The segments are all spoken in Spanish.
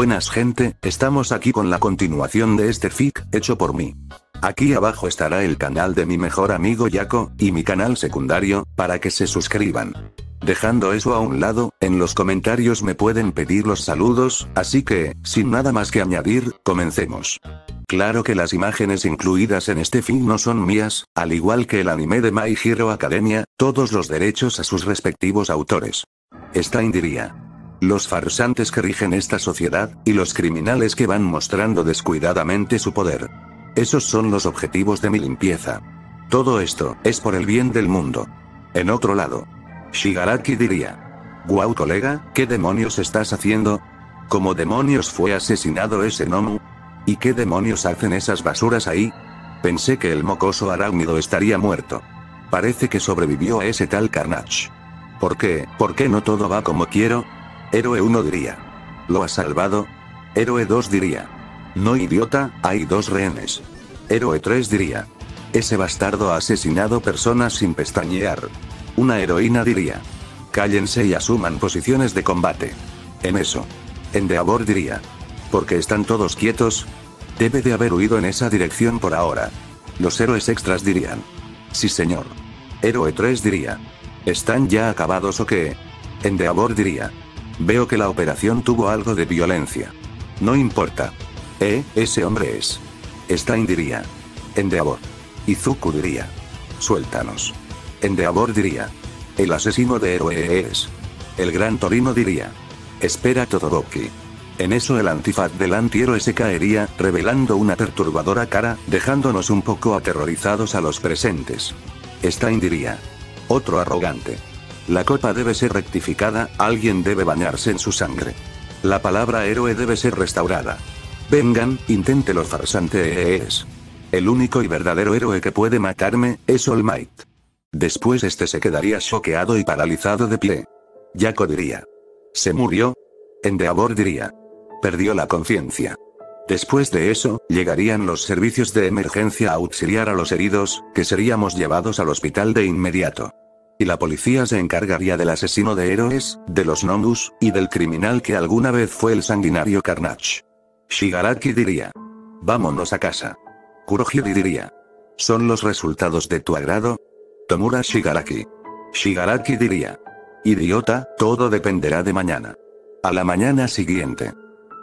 Buenas gente, estamos aquí con la continuación de este fic, hecho por mí. Aquí abajo estará el canal de mi mejor amigo Yako, y mi canal secundario, para que se suscriban. Dejando eso a un lado, en los comentarios me pueden pedir los saludos, así que, sin nada más que añadir, comencemos. Claro que las imágenes incluidas en este fic no son mías, al igual que el anime de My Hero Academia, todos los derechos a sus respectivos autores. Stein diría: los farsantes que rigen esta sociedad, y los criminales que van mostrando descuidadamente su poder. Esos son los objetivos de mi limpieza. Todo esto es por el bien del mundo. En otro lado, Shigaraki diría: guau colega, ¿qué demonios estás haciendo? ¿Cómo demonios fue asesinado ese Nomu? ¿Y qué demonios hacen esas basuras ahí? Pensé que el mocoso arácnido estaría muerto. Parece que sobrevivió a ese tal Carnage. ¿Por qué no todo va como quiero? Héroe 1 diría: ¿lo has salvado? Héroe 2 diría: no idiota, hay 2 rehenes. Héroe 3 diría: ese bastardo ha asesinado personas sin pestañear. Una heroína diría: cállense y asuman posiciones de combate. En eso, Endeavor diría: ¿por qué están todos quietos? Debe de haber huido en esa dirección por ahora. Los héroes extras dirían: sí señor. Héroe 3 diría: ¿están ya acabados o qué? Endeavor diría: veo que la operación tuvo algo de violencia. No importa. Ese hombre es. Stein diría: Endeavor. Izuku diría: suéltanos. Endeavor diría: el asesino de héroe es. El gran Torino diría: espera Todoroki. En eso el antifaz del antihéroe se caería, revelando una perturbadora cara, dejándonos un poco aterrorizados a los presentes. Stein diría: otro arrogante. La copa debe ser rectificada, alguien debe bañarse en su sangre. La palabra héroe debe ser restaurada. Vengan, inténtelo farsante es. El único y verdadero héroe que puede matarme, es All Might. Después este se quedaría choqueado y paralizado de pie. Yako diría: ¿se murió? Endeavor diría: perdió la conciencia. Después de eso, llegarían los servicios de emergencia a auxiliar a los heridos, que seríamos llevados al hospital de inmediato. Y la policía se encargaría del asesino de héroes, de los Nomus, y del criminal que alguna vez fue el sanguinario Carnage. Shigaraki diría: vámonos a casa. Kurohige diría: ¿son los resultados de tu agrado? Tomura Shigaraki. Shigaraki diría: idiota, todo dependerá de mañana. A la mañana siguiente.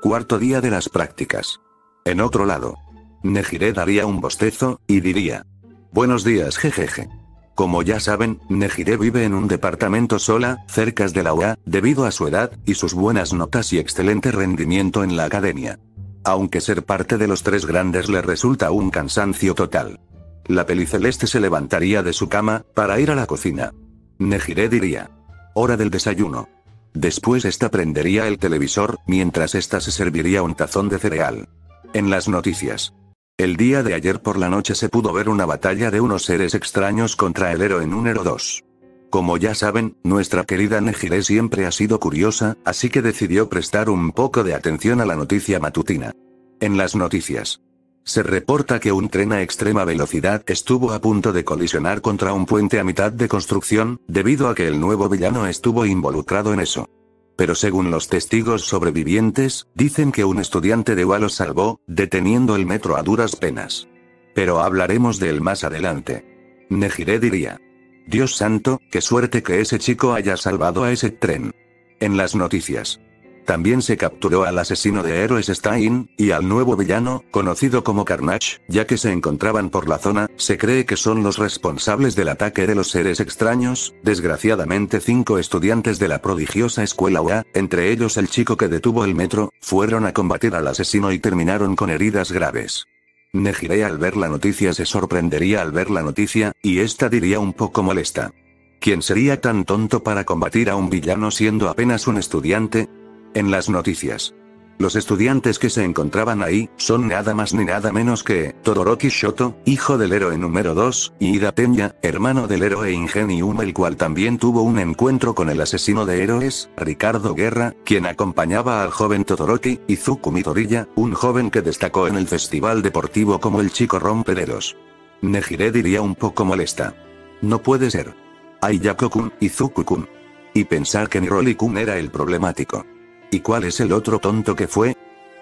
Cuarto día de las prácticas. En otro lado, Nejire daría un bostezo, y diría: buenos días jejeje. Como ya saben, Nejire vive en un departamento sola, cerca de la UA, debido a su edad, y sus buenas notas y excelente rendimiento en la academia. Aunque ser parte de los 3 grandes le resulta un cansancio total. La peliceleste se levantaría de su cama, para ir a la cocina. Nejire diría: hora del desayuno. Después esta prendería el televisor, mientras esta se serviría un tazón de cereal. En las noticias. El día de ayer por la noche se pudo ver una batalla de unos seres extraños contra el héroe número 2. Como ya saben, nuestra querida Nejire siempre ha sido curiosa, así que decidió prestar un poco de atención a la noticia matutina. En las noticias. Se reporta que un tren a extrema velocidad estuvo a punto de colisionar contra un puente a mitad de construcción, debido a que el nuevo villano estuvo involucrado en eso. Pero según los testigos sobrevivientes, dicen que un estudiante de UA los salvó, deteniendo el metro a duras penas. Pero hablaremos de él más adelante. Nejire diría: Dios santo, qué suerte que ese chico haya salvado a ese tren. En las noticias. También se capturó al asesino de héroes Stein, y al nuevo villano, conocido como Carnage, ya que se encontraban por la zona. Se cree que son los responsables del ataque de los seres extraños. Desgraciadamente 5 estudiantes de la prodigiosa escuela UA, entre ellos el chico que detuvo el metro, fueron a combatir al asesino y terminaron con heridas graves. Nejire al ver la noticia se sorprendería al ver la noticia, y esta diría un poco molesta: ¿quién sería tan tonto para combatir a un villano siendo apenas un estudiante? En las noticias. Los estudiantes que se encontraban ahí, son nada más ni nada menos que Todoroki Shoto, hijo del héroe número 2, y Ida Tenya, hermano del héroe Ingenium, el cual también tuvo un encuentro con el asesino de héroes, Ricardo Guerra, quien acompañaba al joven Todoroki, Izuku Midoriya, un joven que destacó en el festival deportivo como el chico rompederos. Nejire diría un poco molesta: no puede ser. Hay Yako-kun, Izuku-kun. Y pensar que Niroli-kun era el problemático. ¿Y cuál es el otro tonto que fue?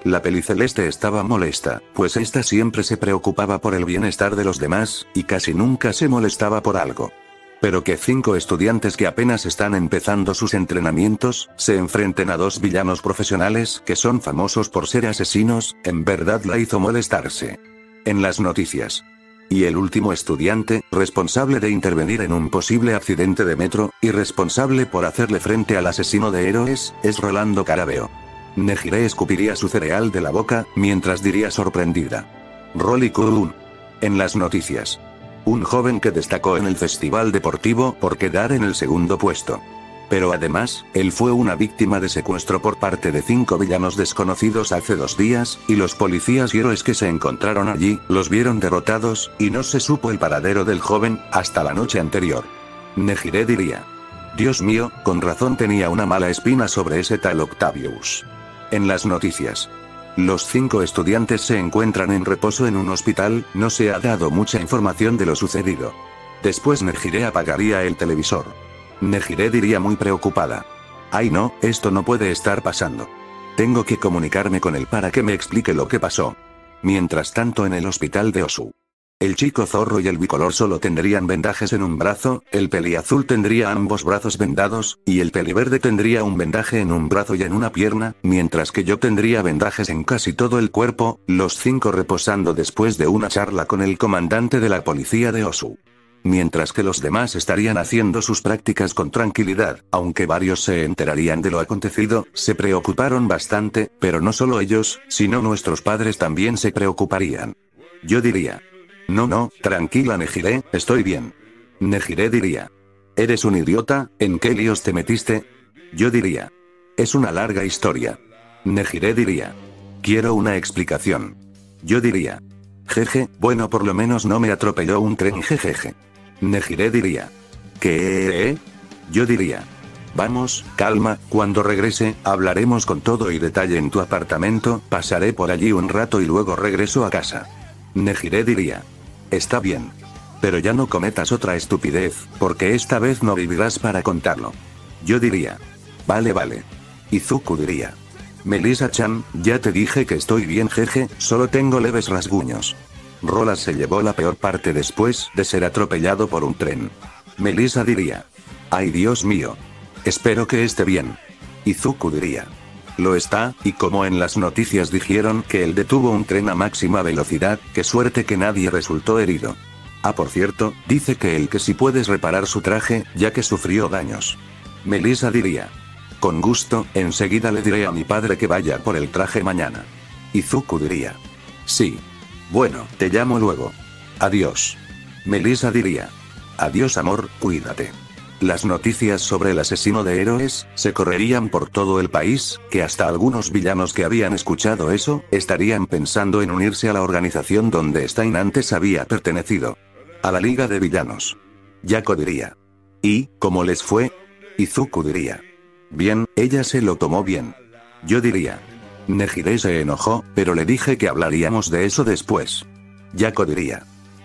La peliceleste estaba molesta, pues esta siempre se preocupaba por el bienestar de los demás, y casi nunca se molestaba por algo. Pero que 5 estudiantes que apenas están empezando sus entrenamientos, se enfrenten a 2 villanos profesionales que son famosos por ser asesinos, en verdad la hizo molestarse. En las noticias. Y el último estudiante, responsable de intervenir en un posible accidente de metro, y responsable por hacerle frente al asesino de héroes, es Rolando Carabeo. Nejire escupiría su cereal de la boca, mientras diría sorprendida: Rolly Kun. En las noticias. Un joven que destacó en el festival deportivo por quedar en el segundo puesto. Pero además, él fue una víctima de secuestro por parte de 5 villanos desconocidos hace 2 días, y los policías y héroes que se encontraron allí, los vieron derrotados, y no se supo el paradero del joven, hasta la noche anterior. Nejire diría: Dios mío, con razón tenía una mala espina sobre ese tal Octavius. En las noticias. Los 5 estudiantes se encuentran en reposo en un hospital, no se ha dado mucha información de lo sucedido. Después Nejire apagaría el televisor. Nejire diría muy preocupada: Ay no, esto no puede estar pasando. Tengo que comunicarme con él para que me explique lo que pasó. Mientras tanto en el hospital de Osu. El chico zorro y el bicolor solo tendrían vendajes en un brazo, el peliazul tendría ambos brazos vendados, y el peliverde tendría un vendaje en un brazo y en una pierna, mientras que yo tendría vendajes en casi todo el cuerpo, los 5 reposando después de una charla con el comandante de la policía de Osu. Mientras que los demás estarían haciendo sus prácticas con tranquilidad, aunque varios se enterarían de lo acontecido, se preocuparon bastante, pero no solo ellos, sino nuestros padres también se preocuparían. Yo diría: No, tranquila Nejire, estoy bien. Nejire diría: Eres un idiota, ¿en qué líos te metiste? Yo diría: Es una larga historia. Nejire diría: Quiero una explicación. Yo diría: Jeje, bueno por lo menos no me atropelló un tren jejeje. Nejire diría: ¿Qué? Yo diría: Vamos, calma, cuando regrese, hablaremos con todo y detalle en tu apartamento, pasaré por allí un rato y luego regreso a casa. Nejire diría: Está bien. Pero ya no cometas otra estupidez, porque esta vez no vivirás para contarlo. Yo diría: Vale. Izuku diría: Melissa-chan, ya te dije que estoy bien jeje, solo tengo leves rasguños. Rolas se llevó la peor parte después de ser atropellado por un tren. Melissa diría: Ay Dios mío. Espero que esté bien. Izuku diría: Lo está, y como en las noticias dijeron que él detuvo un tren a máxima velocidad, qué suerte que nadie resultó herido. Ah, por cierto, dice que él que si puedes reparar su traje, ya que sufrió daños. Melissa diría: Con gusto, enseguida le diré a mi padre que vaya por el traje mañana. Izuku diría: Sí. Bueno, te llamo luego. Adiós. Melissa diría: Adiós amor, cuídate. Las noticias sobre el asesino de héroes se correrían por todo el país, que hasta algunos villanos que habían escuchado eso, estarían pensando en unirse a la organización donde Stein antes había pertenecido. A la Liga de Villanos. Yako diría: ¿Y cómo les fue? Izuku diría: Bien, ella se lo tomó bien. Yo diría: Nejire se enojó, pero le dije que hablaríamos de eso después. Yako diría: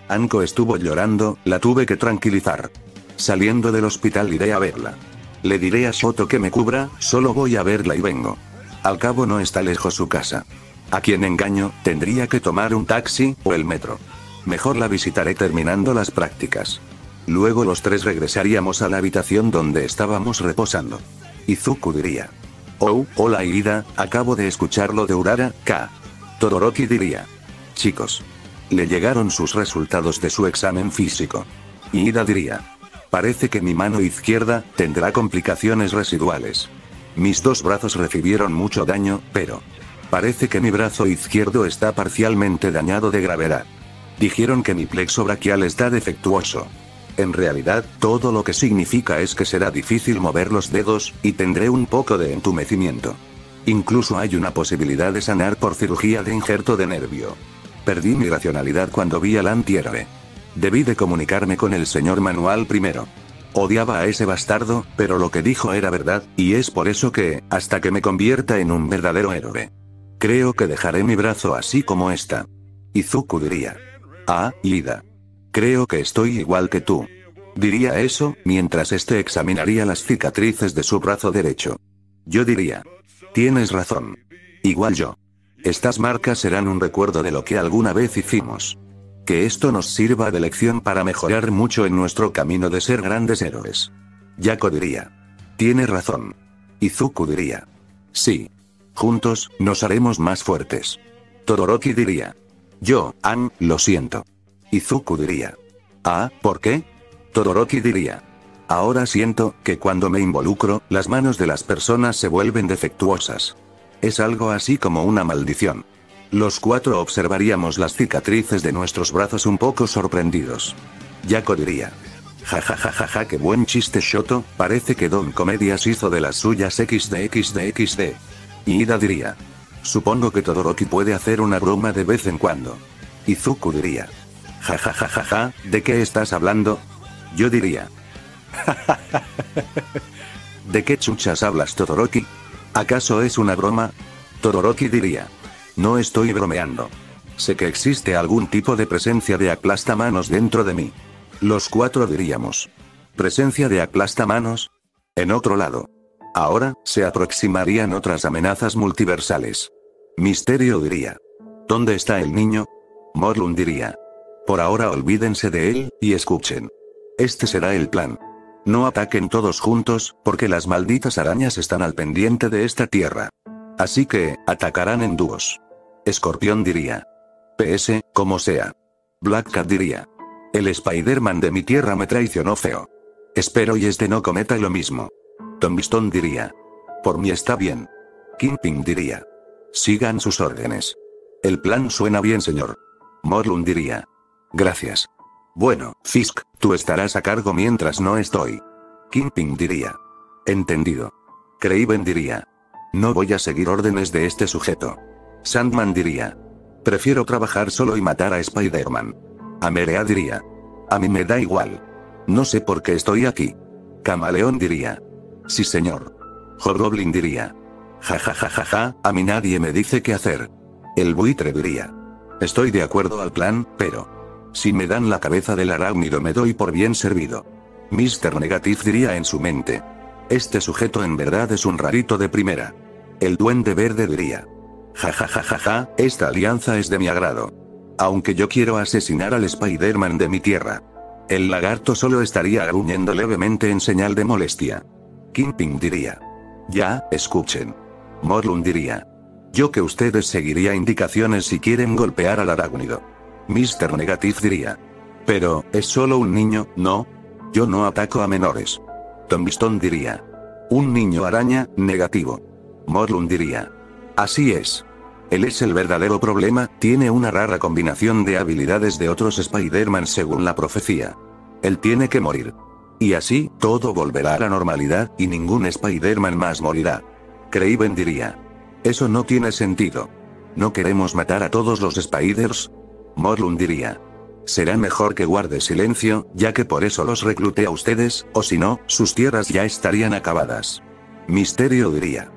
Anko estuvo llorando, la tuve que tranquilizar. Saliendo del hospital iré a verla. Le diré a Shoto que me cubra, solo voy a verla y vengo. Al cabo no está lejos su casa. ¿A quién engaño? Tendría que tomar un taxi, o el metro. Mejor la visitaré terminando las prácticas. Luego los 3 regresaríamos a la habitación donde estábamos reposando. Izuku diría: Oh, hola Ida, acabo de escuchar lo de Urara, K. Todoroki diría: Chicos. Le llegaron sus resultados de su examen físico. Ida diría: Parece que mi mano izquierda tendrá complicaciones residuales. Mis 2 brazos recibieron mucho daño, pero parece que mi brazo izquierdo está parcialmente dañado de gravedad. Dijeron que mi plexo braquial está defectuoso. En realidad, todo lo que significa es que será difícil mover los dedos, y tendré un poco de entumecimiento. Incluso hay una posibilidad de sanar por cirugía de injerto de nervio. Perdí mi racionalidad cuando vi al antihéroe. Debí de comunicarme con el señor Manual primero. Odiaba a ese bastardo, pero lo que dijo era verdad, y es por eso que, hasta que me convierta en un verdadero héroe. Creo que dejaré mi brazo así como está. Izuku diría: Ah, Ida. Creo que estoy igual que tú. Diría eso, mientras examinaría las cicatrices de su brazo derecho. Yo diría: Tienes razón. Igual yo. Estas marcas serán un recuerdo de lo que alguna vez hicimos. Que esto nos sirva de lección para mejorar mucho en nuestro camino de ser grandes héroes. Yako diría. Tiene razón. Izuku diría. Sí. Juntos, nos haremos más fuertes. Todoroki diría. Lo siento. Izuku diría. Ah, ¿por qué? Todoroki diría. Ahora siento que cuando me involucro, las manos de las personas se vuelven defectuosas. Es algo así como una maldición. Los cuatro observaríamos las cicatrices de nuestros brazos un poco sorprendidos. Yako diría. Ja, qué buen chiste Shoto, parece que Don Comedias hizo de las suyas XD. Y Ida diría. Supongo que Todoroki puede hacer una broma de vez en cuando. Izuku diría. Ja, ¿de qué estás hablando? Yo diría. ¿De qué chuchas hablas, Todoroki? ¿Acaso es una broma? Todoroki diría. No estoy bromeando. Sé que existe algún tipo de presencia de aplastamanos dentro de mí. Los cuatro diríamos. ¿Presencia de aplastamanos? En otro lado. Ahora, se aproximarían otras amenazas multiversales. Misterio diría. ¿Dónde está el niño? Morlun diría. Por ahora olvídense de él, y escuchen. Este será el plan. No ataquen todos juntos, porque las malditas arañas están al pendiente de esta tierra. Así que, atacarán en dúos. Escorpión diría. PS, como sea. Black Cat diría. El Spider-Man de mi tierra me traicionó feo. Espero y este no cometa lo mismo. Tombstone diría. Por mí está bien. Kingpin diría. Sigan sus órdenes. El plan suena bien, señor. Morlun diría. Gracias. Bueno, Fisk, tú estarás a cargo mientras no estoy. Kingpin diría. Entendido. Kraven diría. No voy a seguir órdenes de este sujeto. Sandman diría. Prefiero trabajar solo y matar a Spider-Man. Amerea diría. A mí me da igual. No sé por qué estoy aquí. Camaleón diría. Sí, señor. Hobgoblin diría. Ja, a mí nadie me dice qué hacer. El buitre diría. Estoy de acuerdo al plan, pero... si me dan la cabeza del arácnido me doy por bien servido. Mr. Negative diría en su mente. Este sujeto en verdad es un rarito de primera. El duende verde diría. Ja, esta alianza es de mi agrado. Aunque yo quiero asesinar al Spider-Man de mi tierra. El lagarto solo estaría gruñendo levemente en señal de molestia. Kingpin diría. Ya, escuchen. Morlun diría. Yo que ustedes seguiría indicaciones si quieren golpear al arácnido. Mr. Negative diría. Pero, es solo un niño, ¿no? Yo no ataco a menores. Tombstone diría. Un niño araña, negativo. Morlun diría. Así es. Él es el verdadero problema, tiene una rara combinación de habilidades de otros Spider-Man según la profecía. Él tiene que morir. Y así, todo volverá a la normalidad, y ningún Spider-Man más morirá. Kraven diría. Eso no tiene sentido. ¿No queremos matar a todos los Spiders? Morlun diría. Será mejor que guarde silencio, ya que por eso los recluté a ustedes, o si no, sus tierras ya estarían acabadas. Misterio diría.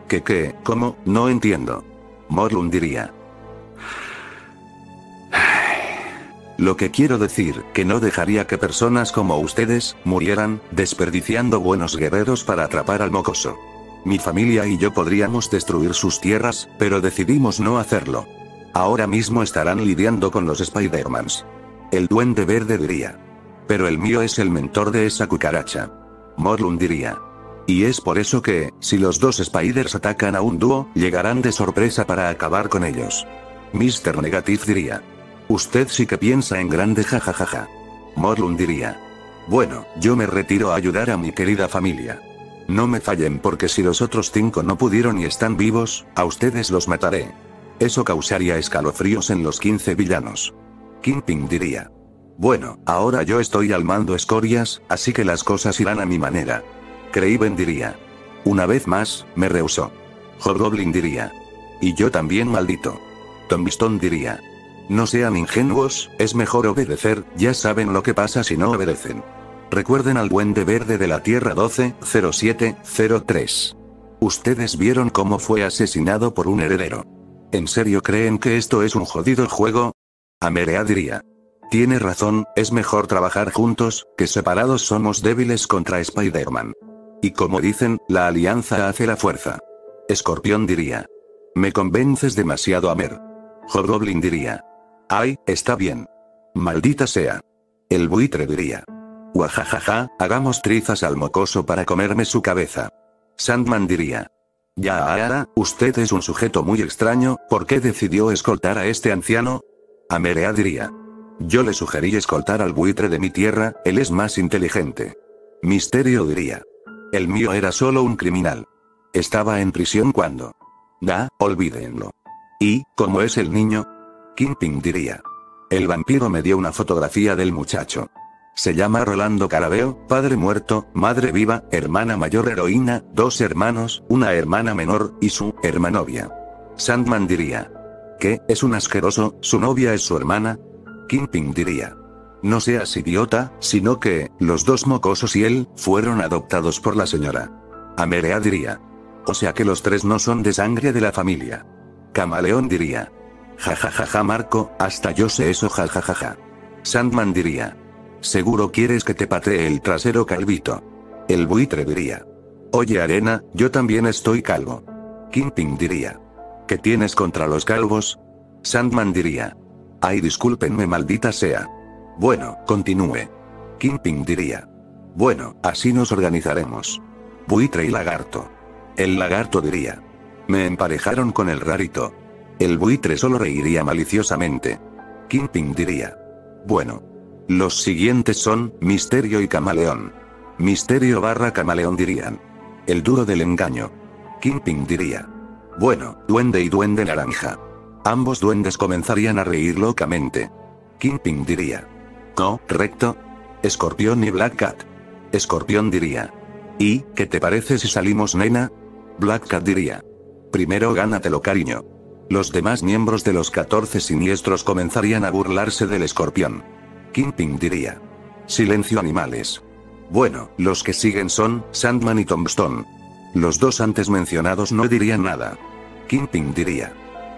¿Qué? ¿Cómo? No entiendo. Morlun diría. Lo que quiero decir, que no dejaría que personas como ustedes, murieran, desperdiciando buenos guerreros para atrapar al mocoso. Mi familia y yo podríamos destruir sus tierras, pero decidimos no hacerlo. Ahora mismo estarán lidiando con los Spider-Mans. El duende verde diría. Pero el mío es el mentor de esa cucaracha. Morlun diría. Y es por eso que, si los dos Spiders atacan a un dúo, llegarán de sorpresa para acabar con ellos. Mr. Negative diría. Usted sí que piensa en grande, jajajaja. Morlun diría. Bueno, yo me retiro a ayudar a mi querida familia. No me fallen porque si los otros 5 no pudieron y están vivos, a ustedes los mataré. Eso causaría escalofríos en los 15 villanos. Kingpin diría. Bueno, ahora yo estoy al mando escorias, así que las cosas irán a mi manera. Kraven diría. Una vez más, me rehusó. Hobgoblin diría. Y yo también, maldito. Tombstone diría. No sean ingenuos, es mejor obedecer, ya saben lo que pasa si no obedecen. Recuerden al duende verde de la Tierra 120703. Ustedes vieron cómo fue asesinado por un heredero. ¿En serio creen que esto es un jodido juego? Amerea diría. Tiene razón, es mejor trabajar juntos, que separados somos débiles contra Spider-Man. Y como dicen, la alianza hace la fuerza. Escorpión diría. Me convences demasiado, Amer. Hobgoblin diría. Ay, está bien. Maldita sea. El buitre diría. Guajajaja, hagamos trizas al mocoso para comerme su cabeza. Sandman diría. Ya, usted es un sujeto muy extraño, ¿por qué decidió escoltar a este anciano? Amerea diría. Yo le sugerí escoltar al buitre de mi tierra, él es más inteligente. Misterio diría. El mío era solo un criminal. Estaba en prisión cuando. Olvídenlo. ¿Y, cómo es el niño? Kingpin diría. El vampiro me dio una fotografía del muchacho. Se llama Rolando Carabeo, padre muerto, madre viva, hermana mayor heroína, 2 hermanos, una hermana menor, y su hermanovia. Sandman diría. ¿Qué, es un asqueroso, su novia es su hermana? Kingpin diría. No seas idiota, sino que, los 2 mocosos y él, fueron adoptados por la señora. Amerea diría. O sea que los 3 no son de sangre de la familia. Camaleón diría. Jajajaja Marco, hasta yo sé eso jajajaja. Sandman diría. Seguro quieres que te patee el trasero calvito. El buitre diría. Oye Arena, yo también estoy calvo. Kingpin diría. ¿Qué tienes contra los calvos? Sandman diría. Ay, discúlpenme, maldita sea. Bueno, continúe. Kingpin diría. Bueno, así nos organizaremos. Buitre y lagarto. El lagarto diría. Me emparejaron con el rarito. El buitre solo reiría maliciosamente. Kingpin diría. Bueno. Los siguientes son, Misterio y Camaleón. Misterio / Camaleón dirían. El duro del engaño. Kingpin diría. Bueno, duende y duende naranja. Ambos duendes comenzarían a reír locamente. Kingpin diría. Correcto. Escorpión y Black Cat. Escorpión diría. ¿Y, qué te parece si salimos, nena? Black Cat diría. Primero gánatelo, cariño. Los demás miembros de los 14 siniestros comenzarían a burlarse del escorpión. Kingpin diría. Silencio, animales. Bueno, los que siguen son, Sandman y Tombstone. Los 2 antes mencionados no dirían nada. Kingpin diría.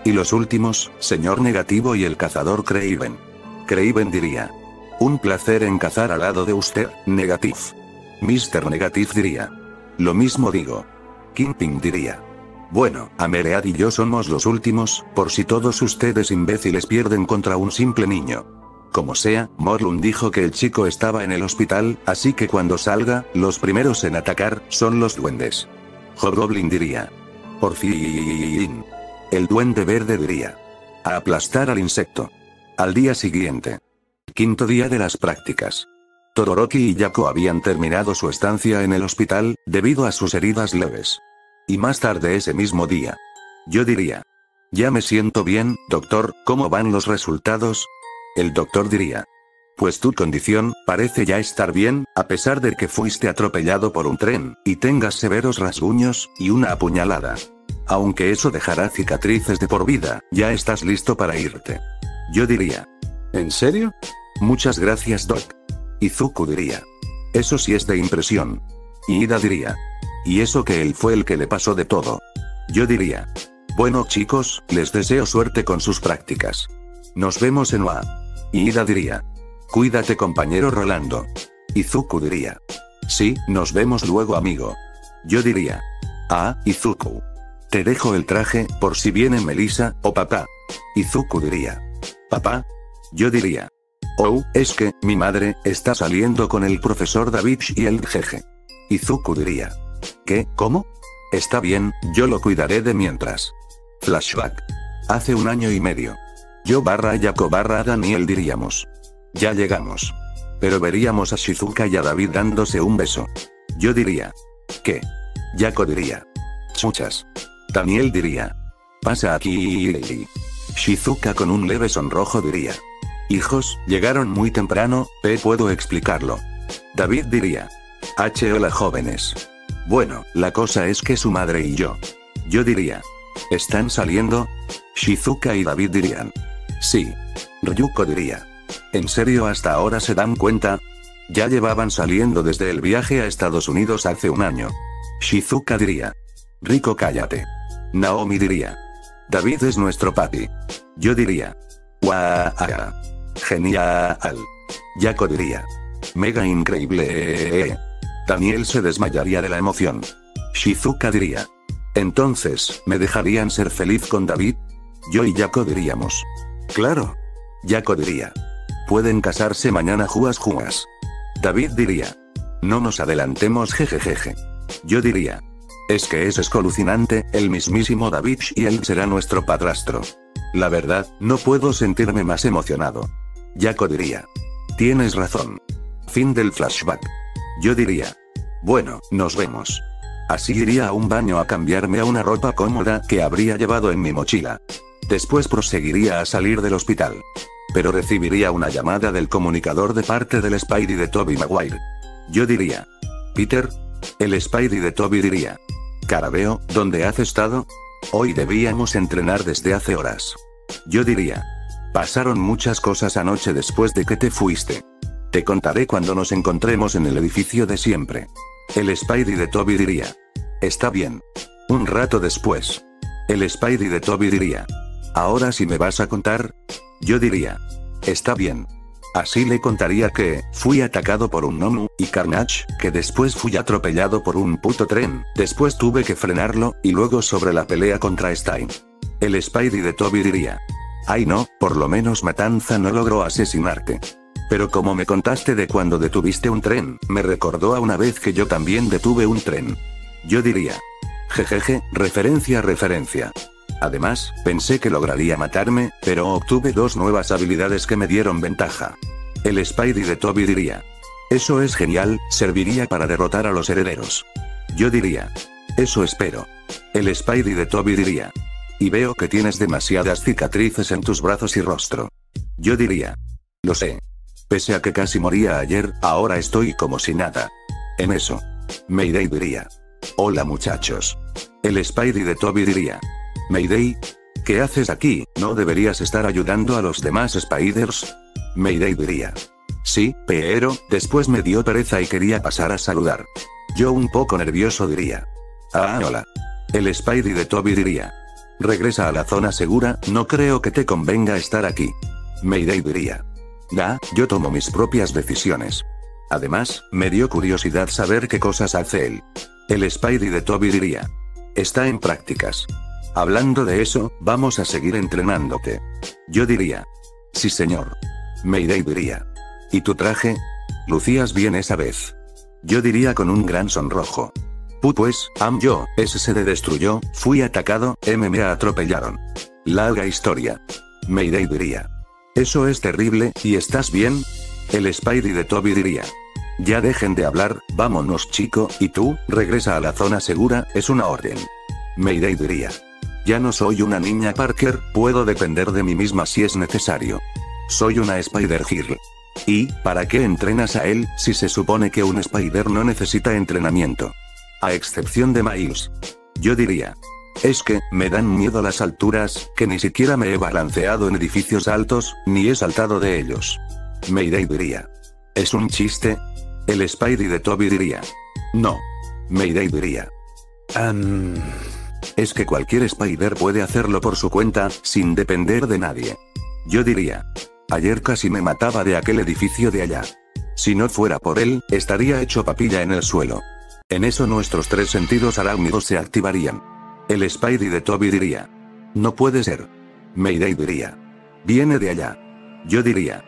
Y los últimos, señor Negativo y el cazador Kraven. Kraven diría. Un placer en cazar al lado de usted, Negative. Mr. Negative diría. Lo mismo digo. Kingpin diría. Bueno, Ameread y yo somos los últimos, por si todos ustedes imbéciles pierden contra un simple niño. Como sea, Morlun dijo que el chico estaba en el hospital, así que cuando salga, los primeros en atacar, son los duendes. Hobgoblin diría. Por fin. El duende verde diría. A aplastar al insecto. Al día siguiente. 5º día de las prácticas. Todoroki y Yako habían terminado su estancia en el hospital, debido a sus heridas leves. Y más tarde ese mismo día. Yo diría. Ya me siento bien, doctor, ¿cómo van los resultados? El doctor diría. Pues tu condición, parece ya estar bien, a pesar de que fuiste atropellado por un tren, y tengas severos rasguños, y una apuñalada. Aunque eso dejará cicatrices de por vida, ya estás listo para irte. Yo diría. ¿En serio? Muchas gracias, Doc. Izuku diría. Eso sí es de impresión. Y Ida diría. Y eso que él fue el que le pasó de todo. Yo diría. Bueno chicos, les deseo suerte con sus prácticas. Nos vemos en UA. Y Ida diría. Cuídate compañero Rolando. Izuku diría. Sí, nos vemos luego amigo. Yo diría. Izuku. Te dejo el traje, por si viene Melissa, o papá. Izuku diría. ¿Papá? Yo diría. Oh, es que, mi madre, está saliendo con el profesor David y el jeje. Izuku diría. ¿Qué? ¿Cómo? Está bien, yo lo cuidaré de mientras. Flashback. Hace 1 año y medio. Yo / Yako / Daniel diríamos. Ya llegamos. Pero veríamos a Shizuka y a David dándose un beso. Yo diría. ¿Qué? Yako diría. Chuchas. Daniel diría. Pasa aquí. Shizuka con un leve sonrojo diría. Hijos, llegaron muy temprano, puedo explicarlo. David diría. Hola jóvenes. Bueno, la cosa es que su madre y yo. Yo diría. ¿Están saliendo? Shizuka y David dirían. Sí. Ryuko diría. ¿En serio hasta ahora se dan cuenta? Ya llevaban saliendo desde el viaje a Estados Unidos hace 1 año. Shizuka diría. Riko, cállate. Naomi diría. David es nuestro papi. Yo diría. ¡Guau! Genial. Yako diría. Mega increíble. Daniel se desmayaría de la emoción. Shizuka diría. Entonces, ¿me dejarían ser feliz con David? Yo y Jaco diríamos. Claro. Jaco diría. Pueden casarse mañana juas. David diría. No nos adelantemos jejejeje. Yo diría. Es que es escolucinante, el mismísimo David y él será nuestro padrastro. La verdad, no puedo sentirme más emocionado. Jaco diría. Tienes razón. Fin del flashback. Yo diría. Bueno, nos vemos. Así iría a un baño a cambiarme a una ropa cómoda que habría llevado en mi mochila. Después proseguiría a salir del hospital. Pero recibiría una llamada del comunicador de parte del Spidey de Tobey Maguire. Yo diría. Peter. El Spidey de Tobey diría. Carabeo, ¿dónde has estado? Hoy debíamos entrenar desde hace horas. Yo diría. Pasaron muchas cosas anoche después de que te fuiste. Te contaré cuando nos encontremos en el edificio de siempre. El Spidey de Tobey diría. Está bien. Un rato después. El Spidey de Tobey diría. ¿Ahora sí me vas a contar? Yo diría. Está bien. Así le contaría que, fui atacado por un Nomu, y Carnage, que después fui atropellado por un puto tren, después tuve que frenarlo, y luego sobre la pelea contra Stein. El Spidey de Tobey diría. Ay no, por lo menos Matanza no logró asesinarte. Pero como me contaste de cuando detuviste un tren, me recordó a una vez que yo también detuve un tren. Yo diría. Jejeje, referencia. Además, pensé que lograría matarme, pero obtuve 2 nuevas habilidades que me dieron ventaja. El Spidey de Tobey diría. Eso es genial, serviría para derrotar a los herederos. Yo diría. Eso espero. El Spidey de Tobey diría. Y veo que tienes demasiadas cicatrices en tus brazos y rostro. Yo diría. Lo sé. Pese a que casi moría ayer, ahora estoy como si nada. En eso. Mayday diría. Hola muchachos. El Spidey de Tobey diría. Mayday. ¿Qué haces aquí? ¿No deberías estar ayudando a los demás Spiders? Mayday diría. Sí, pero, después me dio pereza y quería pasar a saludar. Yo un poco nervioso diría. Ah, hola. El Spidey de Tobey diría. Regresa a la zona segura, no creo que te convenga estar aquí. Mayday diría. Yo tomo mis propias decisiones. Además, me dio curiosidad saber qué cosas hace él. El Spidey de Tobey diría. Está en prácticas. Hablando de eso, vamos a seguir entrenándote. Yo diría. Sí señor. Mayday diría. ¿Y tu traje? Lucías bien esa vez. Yo diría con un gran sonrojo. Pues, yo, ese se destruyó, fui atacado, me atropellaron. Larga historia. Mayday diría. Eso es terrible, ¿y estás bien? El Spidey de Tobey diría. Ya dejen de hablar, vámonos chico, y tú, regresa a la zona segura, es una orden. Mayday diría. Ya no soy una niña Parker, puedo depender de mí misma si es necesario. Soy una Spider-Girl. ¿Y, para qué entrenas a él, si se supone que un Spider no necesita entrenamiento? A excepción de Miles. Yo diría. Es que, me dan miedo las alturas, que ni siquiera me he balanceado en edificios altos, ni he saltado de ellos. Mayday diría. ¿Es un chiste? El Spidey de Tobey diría. No. Mayday diría. Es que cualquier Spider puede hacerlo por su cuenta, sin depender de nadie. Yo diría. Ayer casi me mataba de aquel edificio de allá. Si no fuera por él, estaría hecho papilla en el suelo. En eso nuestros 3 sentidos arácnidos se activarían. El Spidey de Tobey diría. No puede ser. Mayday diría. Viene de allá. Yo diría.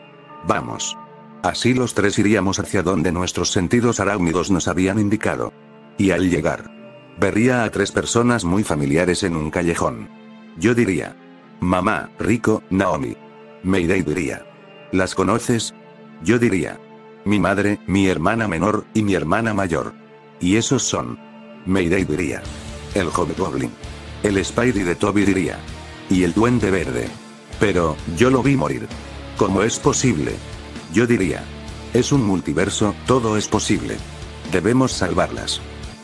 Vamos. Así los 3 iríamos hacia donde nuestros sentidos arácnidos nos habían indicado. Y al llegar, vería a 3 personas muy familiares en un callejón. Yo diría. Mamá, Rico, Naomi. Mayday diría. ¿Las conoces? Yo diría. Mi madre, mi hermana menor, y mi hermana mayor. Y esos son. Mayday diría. El Hobgoblin. El Spidey de Tobey diría. Y el Duende Verde. Pero, yo lo vi morir. ¿Cómo es posible? Yo diría. Es un multiverso, todo es posible. Debemos salvarlas.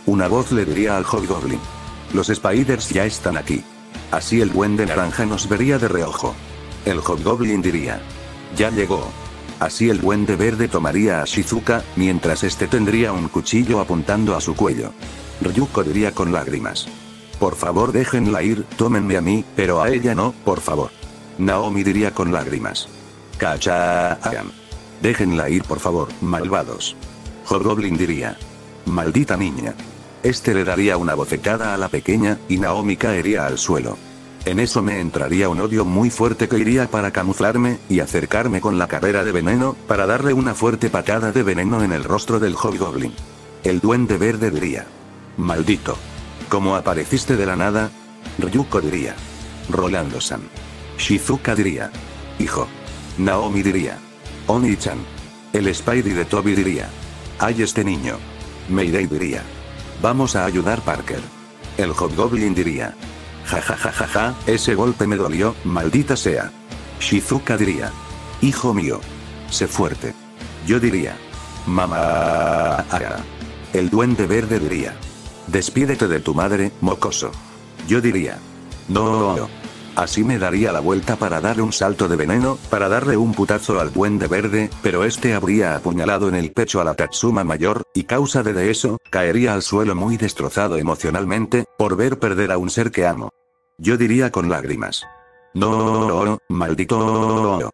Una voz le diría al Hobgoblin. Los Spiders ya están aquí. Así el Duende Naranja nos vería de reojo. El Hobgoblin diría. Ya llegó. Así el Duende Verde tomaría a Shizuka, mientras este tendría un cuchillo apuntando a su cuello. Ryuko diría con lágrimas. Por favor déjenla ir, tómenme a mí, pero a ella no, por favor. Naomi diría con lágrimas. Cachaan. Déjenla ir por favor, malvados. Hobgoblin diría. Maldita niña. Este le daría una bofetada a la pequeña, y Naomi caería al suelo. En eso me entraría un odio muy fuerte que iría para camuflarme, y acercarme con la carrera de veneno, para darle una fuerte patada de veneno en el rostro del Hobgoblin. El Duende Verde diría: maldito. ¿Cómo apareciste de la nada? Ryuko diría: Rolando-san. Shizuka diría: hijo. Naomi diría: Oni-chan. El Spidey de Toby diría: ¡ay este niño! Mayday diría: vamos a ayudar Parker. El Hobgoblin diría: ja ja ja ja ja, ese golpe me dolió, maldita sea. Shizuka diría: hijo mío. Sé fuerte. Yo diría: mamá. El Duende Verde diría: despídete de tu madre, mocoso. Yo diría: no. Así me daría la vuelta para darle un salto de veneno, para darle un putazo al Duende Verde, pero este habría apuñalado en el pecho a la Tatsuma mayor, y causa de eso, caería al suelo muy destrozado emocionalmente, por ver perder a un ser que amo. Yo diría con lágrimas: no, maldito.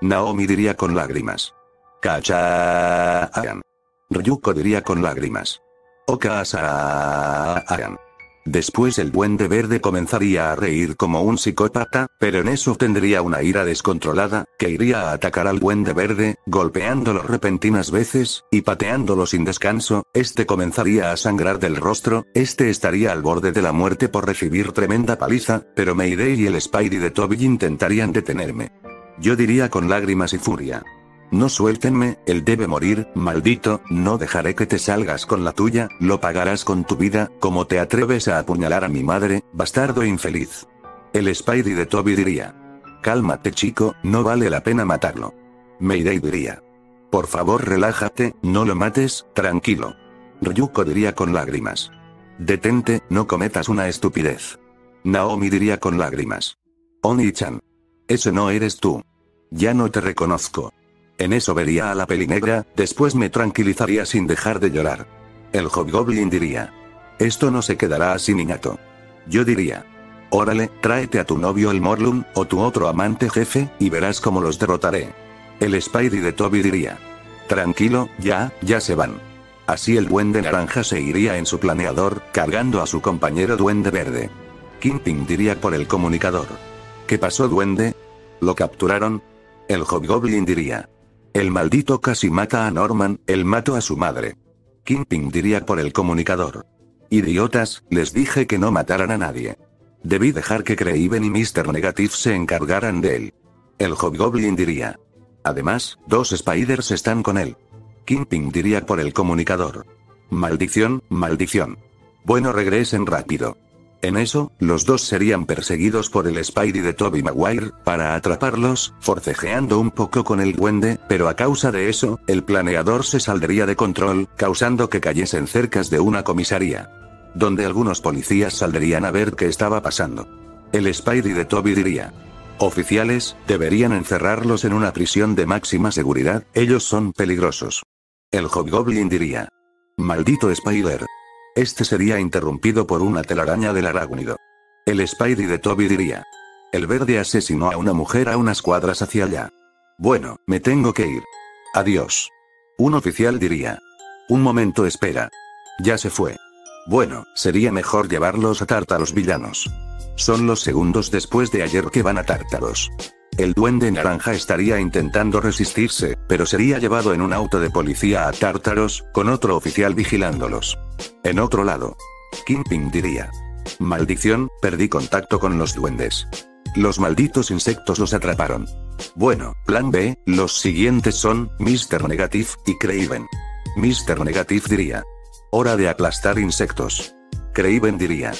Naomi diría con lágrimas: Kachaan. Ryuko diría con lágrimas: Okasaan. Después el Duende Verde comenzaría a reír como un psicópata, pero en eso tendría una ira descontrolada, que iría a atacar al Duende Verde, golpeándolo repentinas veces, y pateándolo sin descanso. Este comenzaría a sangrar del rostro, este estaría al borde de la muerte por recibir tremenda paliza, pero Mayday y el Spidey de Toby intentarían detenerme. Yo diría con lágrimas y furia: no suéltenme, él debe morir, maldito, no dejaré que te salgas con la tuya, lo pagarás con tu vida, como te atreves a apuñalar a mi madre, bastardo infeliz. El Spidey de Toby diría: cálmate chico, no vale la pena matarlo. Mayday diría: por favor relájate, no lo mates, tranquilo. Ryuko diría con lágrimas: detente, no cometas una estupidez. Naomi diría con lágrimas: Oni-chan. Ese no eres tú. Ya no te reconozco. En eso vería a la pelinegra, después me tranquilizaría sin dejar de llorar. El Hobgoblin diría: esto no se quedará así niñato. Yo diría: órale, tráete a tu novio el Morlun, o tu otro amante jefe, y verás cómo los derrotaré. El Spidey de Toby diría: tranquilo, ya se van. Así el Duende Naranja se iría en su planeador, cargando a su compañero Duende Verde. Kingpin diría por el comunicador: ¿qué pasó, Duende? ¿Lo capturaron? El Hobgoblin diría: el maldito casi mata a Norman, él mató a su madre. Kingpin diría por el comunicador: idiotas, les dije que no mataran a nadie. Debí dejar que Kraven y Mr. Negative se encargaran de él. El Hobgoblin diría: además, 2 Spiders están con él. Kingpin diría por el comunicador: maldición, maldición. Bueno, regresen rápido. En eso, los dos serían perseguidos por el Spidey de Tobey Maguire, para atraparlos, forcejeando un poco con el duende, pero a causa de eso, el planeador se saldría de control, causando que cayesen cerca de una comisaría, donde algunos policías saldrían a ver qué estaba pasando. El Spidey de Tobey diría: oficiales, deberían encerrarlos en una prisión de máxima seguridad, ellos son peligrosos. El Hobgoblin diría: maldito Spider. Este sería interrumpido por una telaraña del arácnido. El Spidey de Toby diría: el verde asesinó a una mujer a unas cuadras hacia allá. Bueno, me tengo que ir. Adiós. Un oficial diría: un momento, espera. Ya se fue. Bueno, sería mejor llevarlos a Tártaros villanos. Son los segundos después de ayer que van a Tártaros. El Duende Naranja estaría intentando resistirse, pero sería llevado en un auto de policía a Tártaros, con otro oficial vigilándolos. En otro lado, Kingpin diría: maldición, perdí contacto con los duendes. Los malditos insectos los atraparon. Bueno, plan B, los siguientes son Mr. Negative y Kraven. Mr. Negative diría: hora de aplastar insectos. Kraven diría: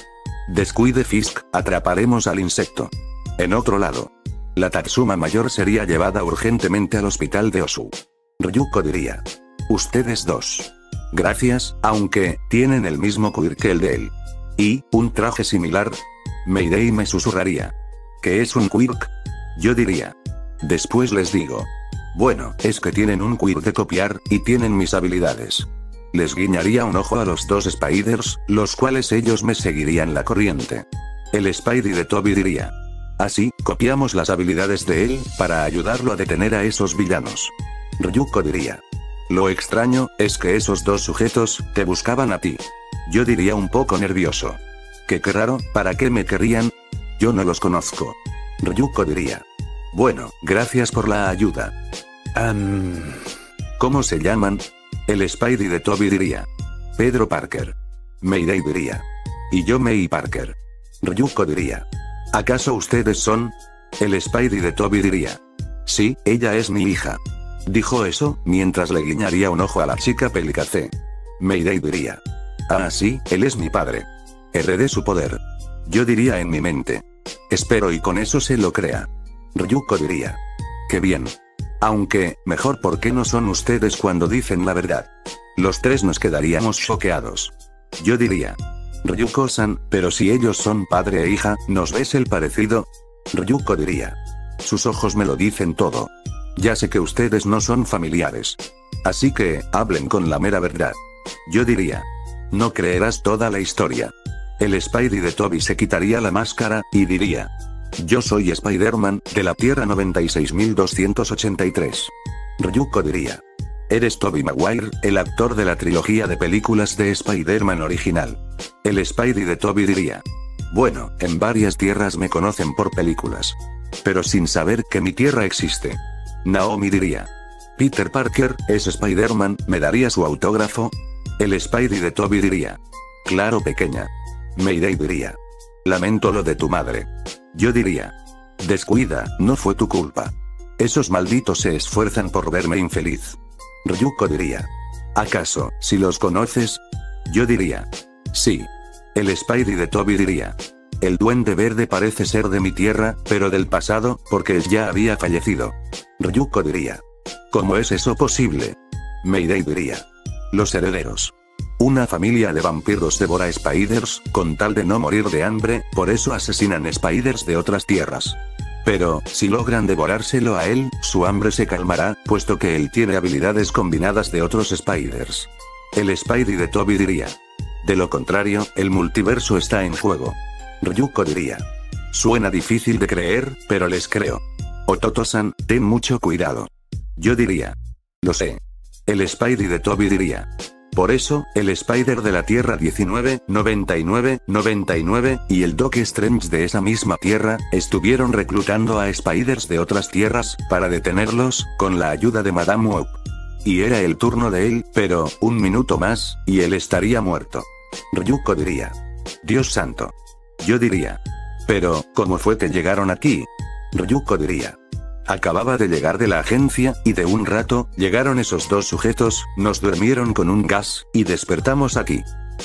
descuide Fisk, atraparemos al insecto. En otro lado, la Tatsuma mayor sería llevada urgentemente al hospital de Osu. Ryuko diría: ustedes dos. Gracias, aunque, tienen el mismo quirk que el de él. ¿Y, un traje similar? Mayday me susurraría: ¿qué es un quirk? Yo diría: después les digo. Bueno, es que tienen un quirk de copiar, y tienen mis habilidades. Les guiñaría un ojo a los dos Spiders, los cuales ellos me seguirían la corriente. El Spidey de Toby diría: así, copiamos las habilidades de él, para ayudarlo a detener a esos villanos. Ryuko diría: lo extraño, es que esos dos sujetos, te buscaban a ti. Yo diría un poco nervioso. Qué raro, ¿para qué me querrían? Yo no los conozco. Ryuko diría. Bueno, gracias por la ayuda. ¿Cómo se llaman? El Spidey de Toby diría. Pedro Parker. Mayday diría. Y yo May Parker. Ryuko diría. ¿Acaso ustedes son? El Spidey de Toby diría. Sí, ella es mi hija. Dijo eso, mientras le guiñaría un ojo a la chica pelicacé. Mayday diría. Ah sí, él es mi padre. Heredé su poder. Yo diría en mi mente. Espero y con eso se lo crea. Ryuko diría. Qué bien. Aunque, mejor porque no son ustedes cuando dicen la verdad. Los tres nos quedaríamos choqueados. Yo diría. Ryuko-san, pero si ellos son padre e hija, ¿nos ves el parecido? Ryuko diría. Sus ojos me lo dicen todo. Ya sé que ustedes no son familiares. Así que, hablen con la mera verdad. Yo diría. No creerás toda la historia. El Spidey de Toby se quitaría la máscara, y diría. Yo soy Spider-Man, de la Tierra 96283. Ryuko diría. Eres Tobey Maguire, el actor de la trilogía de películas de Spider-Man original. El Spidey de Toby diría. Bueno, en varias tierras me conocen por películas. Pero sin saber que mi tierra existe. Naomi diría. Peter Parker, es Spider-Man, ¿me daría su autógrafo? El Spidey de Toby diría. Claro pequeña. Mayday diría. Lamento lo de tu madre. Yo diría. Descuida, no fue tu culpa. Esos malditos se esfuerzan por verme infeliz. Ryuko diría. ¿Acaso, si los conoces? Yo diría. Sí. El Spidey de Toby diría. El duende verde parece ser de mi tierra, pero del pasado, porque él ya había fallecido. Ryuko diría. ¿Cómo es eso posible? Mayday diría. Los herederos. Una familia de vampiros devora spiders, con tal de no morir de hambre, por eso asesinan spiders de otras tierras. Pero, si logran devorárselo a él, su hambre se calmará, puesto que él tiene habilidades combinadas de otros spiders. El Spidey de Toby diría. De lo contrario, el multiverso está en juego. Ryuko diría. Suena difícil de creer, pero les creo. Ototo-san, ten mucho cuidado. Yo diría. Lo sé. El Spidey de Toby diría. Por eso, el Spider de la Tierra 1999 y el Doc Strange de esa misma tierra, estuvieron reclutando a Spiders de otras tierras, para detenerlos, con la ayuda de Madame Web. Y era el turno de él, pero, un minuto más, y él estaría muerto. Ryuko diría. Dios santo. Yo diría. Pero, ¿cómo fue que llegaron aquí? Ryuko diría. Acababa de llegar de la agencia, y de un rato, llegaron esos dos sujetos, nos durmieron con un gas, y despertamos aquí.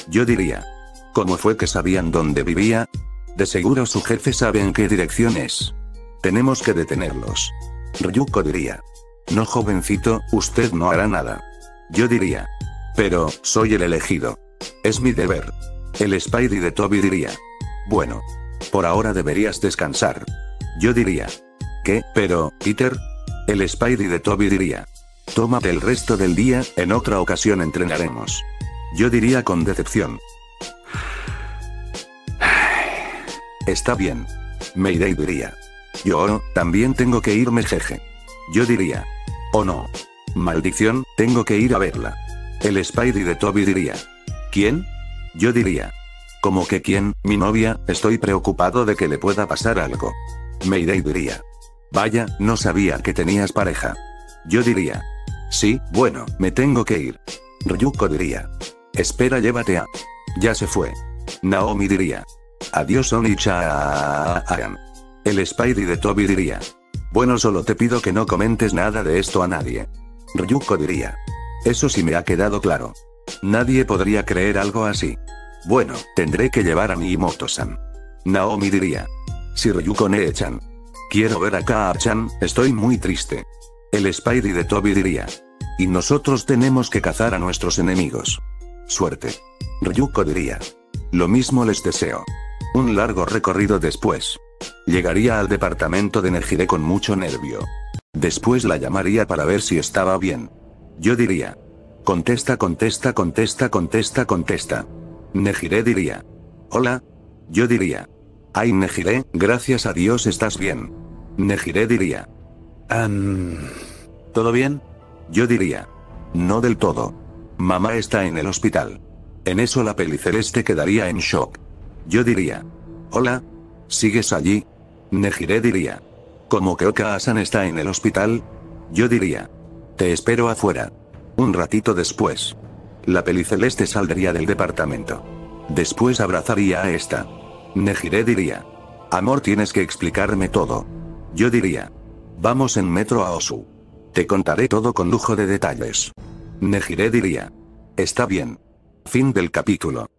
Yo diría. ¿Cómo fue que sabían dónde vivía? De seguro su jefe sabe en qué dirección es. Tenemos que detenerlos. Ryuko diría. No jovencito, usted no hará nada. Yo diría. Pero, soy el elegido. Es mi deber. El Spidey de Toby diría. Bueno. Por ahora deberías descansar. Yo diría. ¿Qué? Pero, Peter. El Spidey de Toby diría. Tómate el resto del día, en otra ocasión entrenaremos. Yo diría con decepción. Está bien. Mayday diría. Yo, también tengo que irme jeje. Yo diría. Oh no. Maldición, tengo que ir a verla. El Spidey de Toby diría. ¿Quién? Yo diría. ¿Cómo que quién? Mi novia, estoy preocupado de que le pueda pasar algo. Mayday diría. Vaya, no sabía que tenías pareja. Yo diría. Sí, bueno, me tengo que ir. Ryuko diría. Espera, llévate a. Ya se fue. Naomi diría. Adiós Oni-chan. El Spidey de Toby diría. Bueno, solo te pido que no comentes nada de esto a nadie. Ryuko diría. Eso sí me ha quedado claro. Nadie podría creer algo así. Bueno, tendré que llevar a mi Imoto-san. Naomi diría. Si Ryuko ne-chan. Quiero ver a Kaa-chan, estoy muy triste. El Spidey de Toby diría. Y nosotros tenemos que cazar a nuestros enemigos. Suerte. Ryuko diría. Lo mismo les deseo. Un largo recorrido después. Llegaría al departamento de Nejire con mucho nervio. Después la llamaría para ver si estaba bien. Yo diría. Contesta, contesta, contesta, contesta, contesta. Nejire diría. Hola. Yo diría. Ay Nejire, gracias a Dios estás bien. Nejire diría. ¿Todo bien? Yo diría. No del todo. Mamá está en el hospital. En eso la peliceleste quedaría en shock. Yo diría: hola. ¿Sigues allí? Nejire diría: ¿cómo que Oka-san está en el hospital? Yo diría: te espero afuera. Un ratito después, la peliceleste saldría del departamento. Después abrazaría a esta. Nejire diría: amor, tienes que explicarme todo. Yo diría: vamos en metro a Osu. Te contaré todo con lujo de detalles. Nejire diría: está bien. Fin del capítulo.